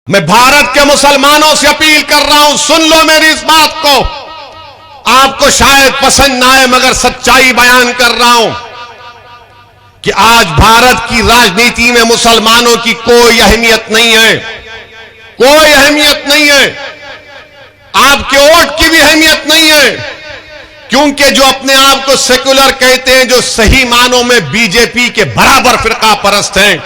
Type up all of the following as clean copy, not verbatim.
मैं भारत के मुसलमानों से अपील कर रहा हूं, सुन लो मेरी इस बात को। आपको शायद पसंद ना आए मगर सच्चाई बयान कर रहा हूं कि आज भारत की राजनीति में मुसलमानों की कोई अहमियत नहीं है, कोई अहमियत नहीं है। आपके वोट की भी अहमियत नहीं है, क्योंकि जो अपने आप को सेकुलर कहते हैं, जो सही मानों में बीजेपी के बराबर फिरका परस्त हैं,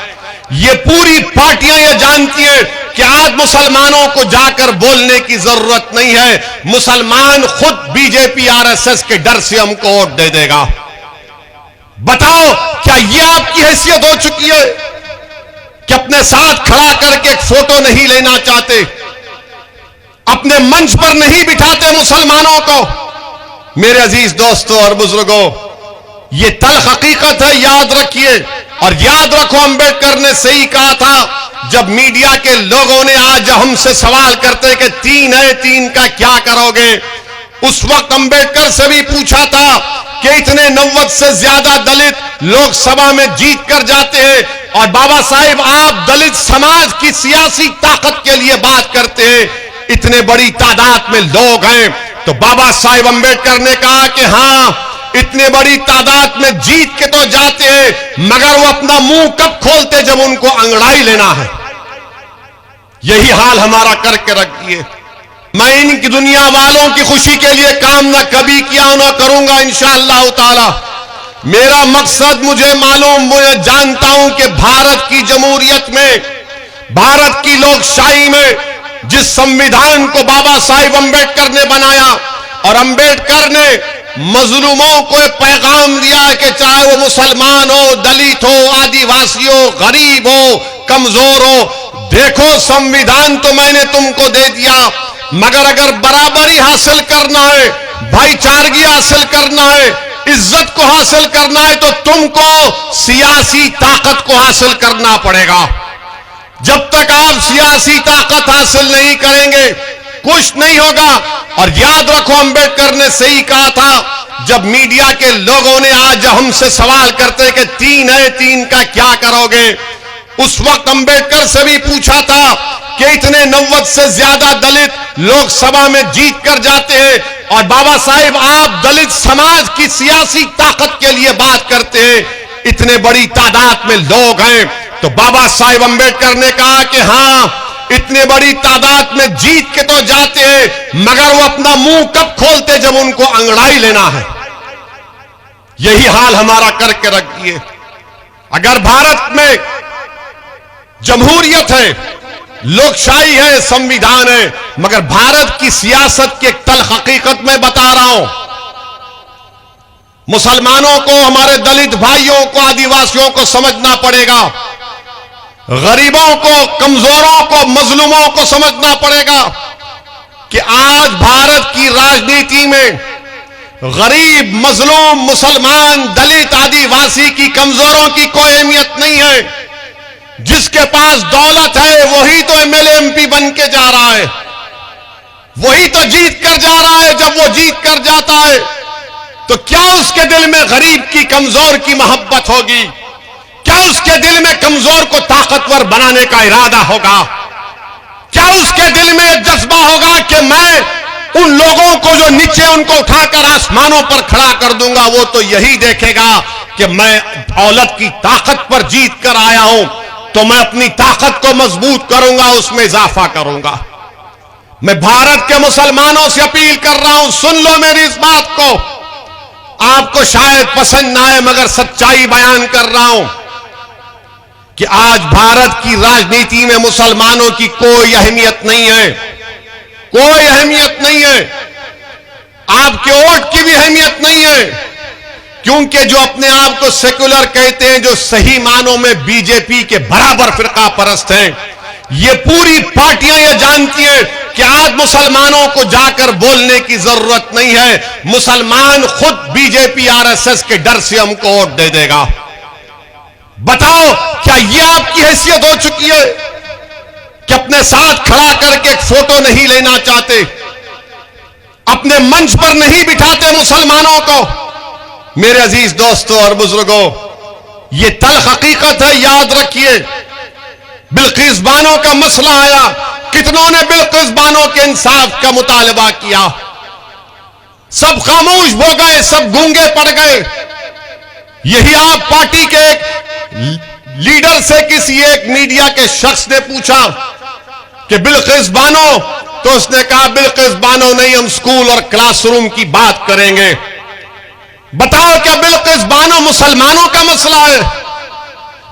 ये पूरी पार्टियां ये जानती हैं कि आज मुसलमानों को जाकर बोलने की जरूरत नहीं है। मुसलमान खुद बीजेपी आरएसएस के डर से हमको वोट दे देगा। बताओ, क्या ये आपकी हैसियत हो चुकी है कि अपने साथ खड़ा करके एक फोटो नहीं लेना चाहते, अपने मंच पर नहीं बिठाते मुसलमानों को? मेरे अजीज दोस्तों और बुजुर्गों, ये तल्ख हकीकत है, याद रखिए। और याद रखो, अंबेडकर ने सही कहा था जब मीडिया के लोगों ने आज हमसे सवाल करते कि 3 है, 3 का क्या करोगे। उस वक्त अंबेडकर से भी पूछा था कि इतने 90 से ज्यादा दलित लोकसभा में जीत कर जाते हैं और बाबा साहिब आप दलित समाज की सियासी ताकत के लिए बात करते हैं, इतने बड़ी तादाद में लोग हैं। तो बाबा साहिब अंबेडकर ने कहा कि हां, इतने बड़ी तादाद में जीत के तो जाते हैं, मगर वो अपना मुंह कब खोलते जब उनको अंगड़ाई लेना है। यही हाल हमारा करके रख दिए। मैं इनकी दुनिया वालों की खुशी के लिए काम ना कभी किया ना करूंगा इंशाअल्लाह ताला। मेरा मकसद मुझे मालूम, मुझे जानता हूं कि भारत की जमहूरियत में, भारत की लोकशाही में जिस संविधान को बाबा साहिब अंबेडकर ने बनाया, और अंबेडकर ने मजलूमों को एक पैगाम दिया है कि चाहे वो मुसलमान हो, दलित हो, आदिवासी हो, गरीब हो, कमजोर हो, देखो संविधान तो मैंने तुमको दे दिया, मगर अगर बराबरी हासिल करना है, भाईचारगी हासिल करना है, इज्जत को हासिल करना है, तो तुमको सियासी ताकत को हासिल करना पड़ेगा। जब तक आप सियासी ताकत हासिल नहीं करेंगे कुछ नहीं होगा। और याद रखो, अंबेडकर ने सही कहा था जब मीडिया के लोगों ने आज हमसे सवाल करते कि 3 है, 3 का क्या करोगे। उस वक्त अंबेडकर से भी पूछा था कि इतने 90 से ज्यादा दलित लोकसभा में जीत कर जाते हैं और बाबा साहिब आप दलित समाज की सियासी ताकत के लिए बात करते हैं, इतने बड़ी तादाद में लोग हैं। तो बाबा साहिब अंबेडकर ने कहा कि हां, इतने बड़ी तादाद में जीत के तो जाते हैं, मगर वो अपना मुंह कब खोलते जब उनको अंगड़ाई लेना है। यही हाल हमारा करके रख दिए। अगर भारत में जमहूरियत है, लोकशाही है, संविधान है, मगर भारत की सियासत की एक तल्ख हकीकत मैं बता रहा हूं। मुसलमानों को, हमारे दलित भाइयों को, आदिवासियों को समझना पड़ेगा, गरीबों को, कमजोरों को, मजलूमों को समझना पड़ेगा कि आज भारत की राजनीति में गरीब, मजलूम, मुसलमान, दलित, आदिवासी की, कमजोरों की कोई अहमियत नहीं है। जिसके पास दौलत है वही तो एमएलए एमपी बन के जा रहा है, वही तो जीत कर जा रहा है। जब वो जीत कर जाता है तो क्या उसके दिल में गरीब की, कमजोर की मोहब्बत होगी? क्या उसके दिल में कमजोर को ताकतवर बनाने का इरादा होगा? क्या उसके दिल में जज्बा होगा कि मैं उन लोगों को जो नीचे, उनको उठाकर आसमानों पर खड़ा कर दूंगा? वो तो यही देखेगा कि मैं दौलत की ताकत पर जीत कर आया हूं, तो मैं अपनी ताकत को मजबूत करूंगा, उसमें इजाफा करूंगा। मैं भारत के मुसलमानों से अपील कर रहा हूं, सुन लो मेरी इस बात को। आपको शायद पसंद ना आए मगर सच्चाई बयान कर रहा हूं कि आज भारत की राजनीति में मुसलमानों की कोई अहमियत नहीं है, कोई अहमियत नहीं है। आपके वोट की भी अहमियत नहीं है, क्योंकि जो अपने आप को सेकुलर कहते हैं, जो सही मानों में बीजेपी के बराबर फिरका परस्त हैं, ये पूरी पार्टियां ये जानती हैं कि आज मुसलमानों को जाकर बोलने की जरूरत नहीं है। मुसलमान खुद बीजेपी आरएसएस के डर से हमको वोट दे देगा। बताओ, क्या ये आपकी हैसियत हो चुकी है कि अपने साथ खड़ा करके एक फोटो नहीं लेना चाहते, अपने मंच पर नहीं बिठाते मुसलमानों को? मेरे अजीज दोस्तों और बुजुर्गों, ये तल्ख हकीकत है, याद रखिए। बिल्किस बानो का मसला आया, कितनों ने बिल्किस बानो के इंसाफ का मुतालबा किया। सब खामोश हो गए, सब गूंगे पड़ गए। यही आप पार्टी के एक लीडर से किसी एक मीडिया के शख्स ने पूछा कि बिल्किस बानो, तो उसने कहा बिल्किस बानो नहीं, हम स्कूल और क्लासरूम की बात करेंगे। बताओ क्या बिल्किस बानो मुसलमानों का मसला है?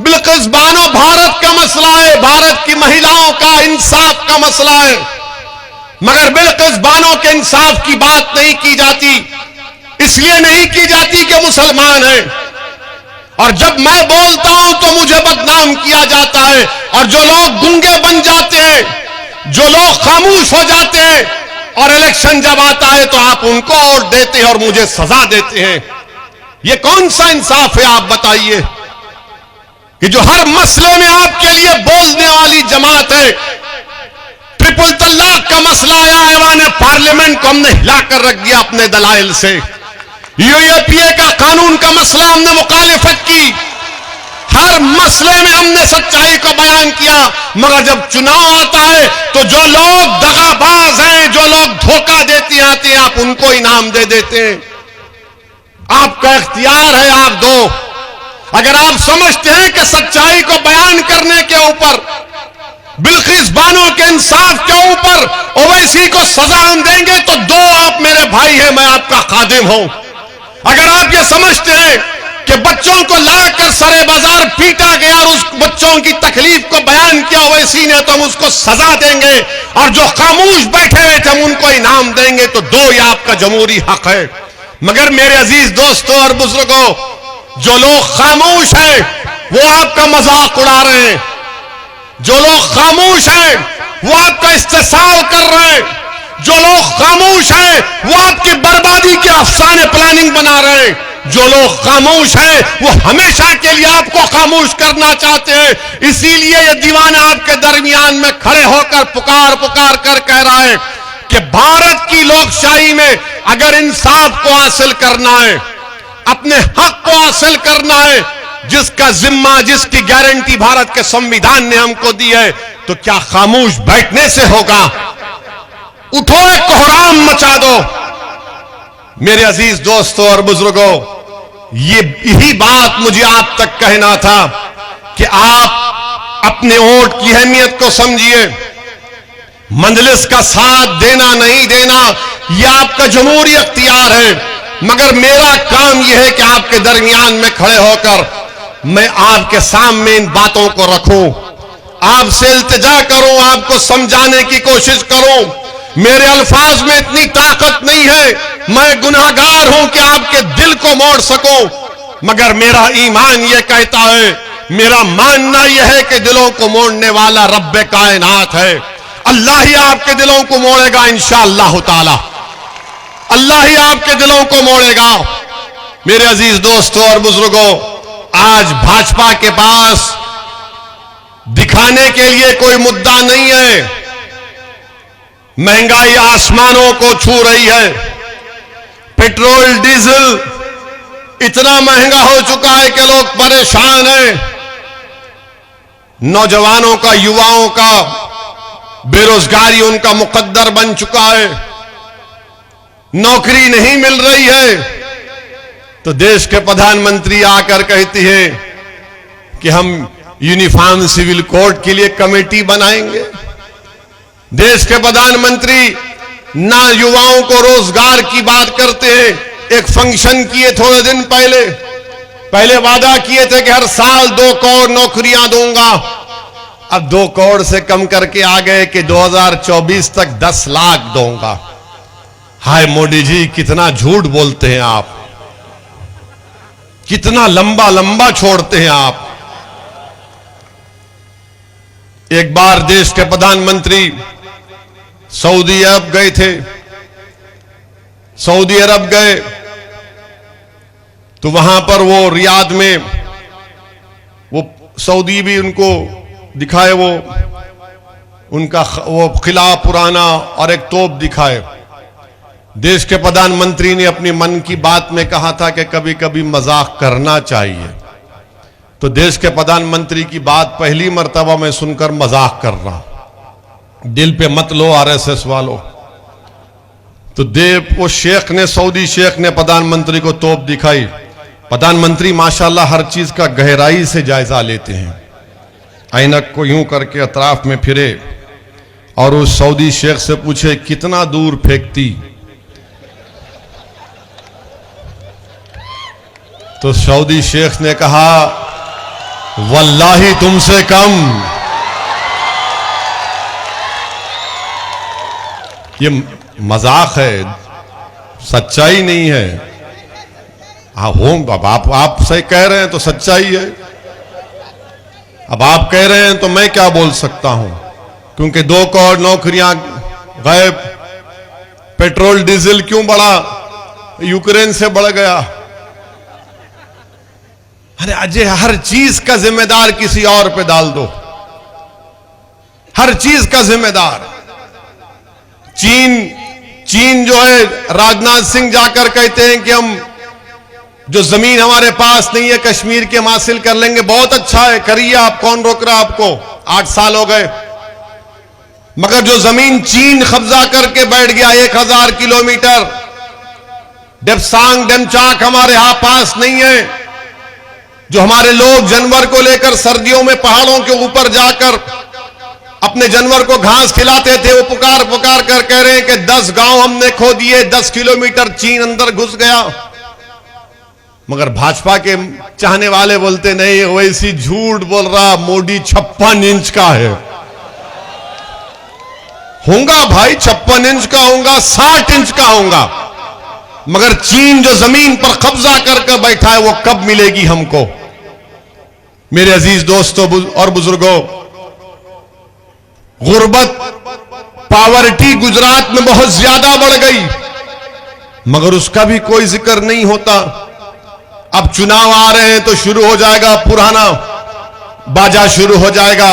बिल्किस बानो भारत का मसला है, भारत की महिलाओं का इंसाफ का मसला है। मगर बिल्किस बानो के इंसाफ की बात नहीं की जाती। इसलिए नहीं की जाती कि मुसलमान है, और जब मैं बोलता हूं तो मुझे बदनाम किया जाता है। और जो लोग गूंगे बन जाते हैं, जो लोग खामोश हो जाते हैं, और इलेक्शन जब आता है तो आप उनको वोट देते हैं और मुझे सजा देते हैं। यह कौन सा इंसाफ है? आप बताइए कि जो हर मसले में आपके लिए बोलने वाली जमात है। ट्रिपल तलाक का मसला आया, ऐवान पार्लियामेंट को हमने हिलाकर रख दिया अपने दलाइल से। यूएपीए का कानून का मसला हमने मुखालिफत की। हर मसले में हमने सच्चाई को बयान किया। मगर जब चुनाव आता है तो जो लोग दगाबाज हैं, जो लोग धोखा देते आते हैं, आप उनको इनाम दे देते हैं। आपका इख्तियार है, आप दो। अगर आप समझते हैं कि सच्चाई को बयान करने के ऊपर, बिल्किस बानो के इंसाफ के ऊपर ओवैसी को सजा हम देंगे तो दो, आप मेरे भाई हैं, मैं आपका खादिम हूं। अगर आप ये समझते हैं कि बच्चों को लाकर सरे बाजार पीटा गया और उस बच्चों की तकलीफ को बयान किया ओवैसी ने, तो हम उसको सजा देंगे, और जो खामोश बैठे हुए थे हम उनको इनाम देंगे, तो दो, ये आपका जमहूरी हक है। मगर मेरे अजीज दोस्तों और बुजुर्गों, जो लोग खामोश हैं वो आपका मजाक उड़ा रहे हैं। जो लोग खामोश हैं वो आपका इस्तेसाल कर रहे हैं। जो लोग खामोश हैं वो आपकी बर्बादी के अफसाने प्लानिंग बना रहे हैं। जो लोग खामोश हैं वो हमेशा के लिए आपको खामोश करना चाहते हैं। इसीलिए ये दीवाना आपके दरमियान में खड़े होकर पुकार पुकार कर कह रहा है कि भारत की लोकशाही में अगर इंसाफ को हासिल करना है, अपने हक को हासिल करना है, जिसका जिम्मा, जिसकी गारंटी भारत के संविधान ने हमको दी है, तो क्या खामोश बैठने से होगा? उठो, एक कोहराम मचा दो। मेरे अजीज दोस्तों और बुजुर्गों, यही बात मुझे आप तक कहना था कि आप अपने वोट की अहमियत को समझिए। मंजलिस का साथ देना नहीं देना यह आपका जमहूरी अख्तियार है, मगर मेरा काम यह है कि आपके दरमियान में खड़े होकर मैं आपके सामने इन बातों को रखूं, आपसे इल्तिजा करूं, आपको समझाने की कोशिश करूं। मेरे अल्फाज में इतनी ताकत नहीं है, मैं गुनाहगार हूं कि आपके दिल को मोड़ सकूं, मगर मेरा ईमान यह कहता है, मेरा मानना यह है कि दिलों को मोड़ने वाला रब्बे कायनात है। अल्लाह ही आपके दिलों को मोड़ेगा इंशाअल्लाह ताला। अल्लाह ही आपके दिलों को मोड़ेगा। मेरे अजीज दोस्तों और बुजुर्गों, आज भाजपा के पास दिखाने के लिए कोई मुद्दा नहीं है। महंगाई आसमानों को छू रही है। पेट्रोल डीजल इतना महंगा हो चुका है कि लोग परेशान हैं। नौजवानों का, युवाओं का बेरोजगारी उनका मुकद्दर बन चुका है। नौकरी नहीं मिल रही है, तो देश के प्रधानमंत्री आकर कहती है कि हम यूनिफॉर्म सिविल कोड के लिए कमेटी बनाएंगे। देश के प्रधानमंत्री ना युवाओं को रोजगार की बात करते हैं। एक फंक्शन किए थोड़े दिन पहले वादा किए थे कि हर साल 2 करोड़ नौकरियां दूंगा। अब 2 करोड़ से कम करके आ गए कि 2024 तक 10 लाख दूंगा। हाय मोदी जी, कितना झूठ बोलते हैं आप, कितना लंबा लंबा छोड़ते हैं आप। एक बार देश के प्रधानमंत्री सऊदी अरब गए थे। सऊदी अरब गए तो वहां पर वो रियाद में वो सऊदी भी उनको दिखाए, वो उनका वो किला पुराना और एक तोप दिखाए। देश के प्रधानमंत्री ने अपनी मन की बात में कहा था कि कभी कभी मजाक करना चाहिए। तो देश के प्रधानमंत्री की बात पहली मर्तबा में सुनकर मजाक कर रहा। दिल पे मत लो आरएसएस वालों। तो वो शेख ने, सऊदी शेख ने प्रधानमंत्री को तोप दिखाई। प्रधानमंत्री माशाल्लाह हर चीज का गहराई से जायजा लेते हैं। ऐनक को यूं करके अतराफ में फिरे और उस सऊदी शेख से पूछे कितना दूर फेंकती। तो सऊदी शेख ने कहा वल्लाही तुमसे कम। ये मजाक है, सच्चाई नहीं है। हाँ हो, अब आप सही कह रहे हैं तो सच्चाई है। अब आप कह रहे हैं तो मैं क्या बोल सकता हूं, क्योंकि 2 करोड़ नौकरियां गायब। पेट्रोल डीजल क्यों बढ़ा? यूक्रेन से बढ़ गया। अरे अजय, हर चीज का जिम्मेदार किसी और पे डाल दो, हर चीज का जिम्मेदार। चीन जो है, राजनाथ सिंह जाकर कहते हैं कि हम जो जमीन हमारे पास नहीं है कश्मीर की हम हासिल कर लेंगे। बहुत अच्छा है, करिए आप, कौन रोक रहा आपको? 8 साल हो गए। मगर जो जमीन चीन कब्जा करके बैठ गया 1000 किलोमीटर, डेप्सांग डेमचाक हमारे यहां पास नहीं है। जो हमारे लोग जानवर को लेकर सर्दियों में पहाड़ों के ऊपर जाकर अपने जानवर को घास खिलाते थे, वो पुकार पुकार कर कह रहे हैं कि 10 गांव हमने खो दिए, 10 किलोमीटर चीन अंदर घुस गया। मगर भाजपा के चाहने वाले बोलते नहीं, वैसी झूठ बोल रहा, मोदी 56 इंच का है। होगा भाई, 56 इंच का होगा, 60 इंच का होगा, मगर चीन जो जमीन पर कब्जा करके बैठा है वो कब मिलेगी हमको? मेरे अजीज दोस्तों और बुजुर्गों, गुर्बत, पावर्टी गुजरात में बहुत ज्यादा बढ़ गई, मगर उसका भी कोई जिक्र नहीं होता। अब चुनाव आ रहे हैं तो शुरू हो जाएगा पुराना बाजा, शुरू हो जाएगा।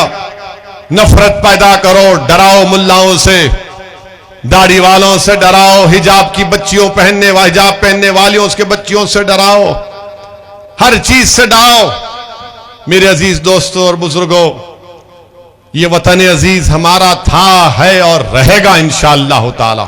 नफरत पैदा करो, डराओ मुल्लाओं से, दाढ़ी वालों से डराओ, हिजाब की बच्चियों हिजाब पहनने वालियों उसके बच्चियों से डराओ, हर चीज से डराओ। मेरे अजीज दोस्तों और बुजुर्गों, ये वतन अजीज हमारा था, है और रहेगा इंशाअल्लाह ताला।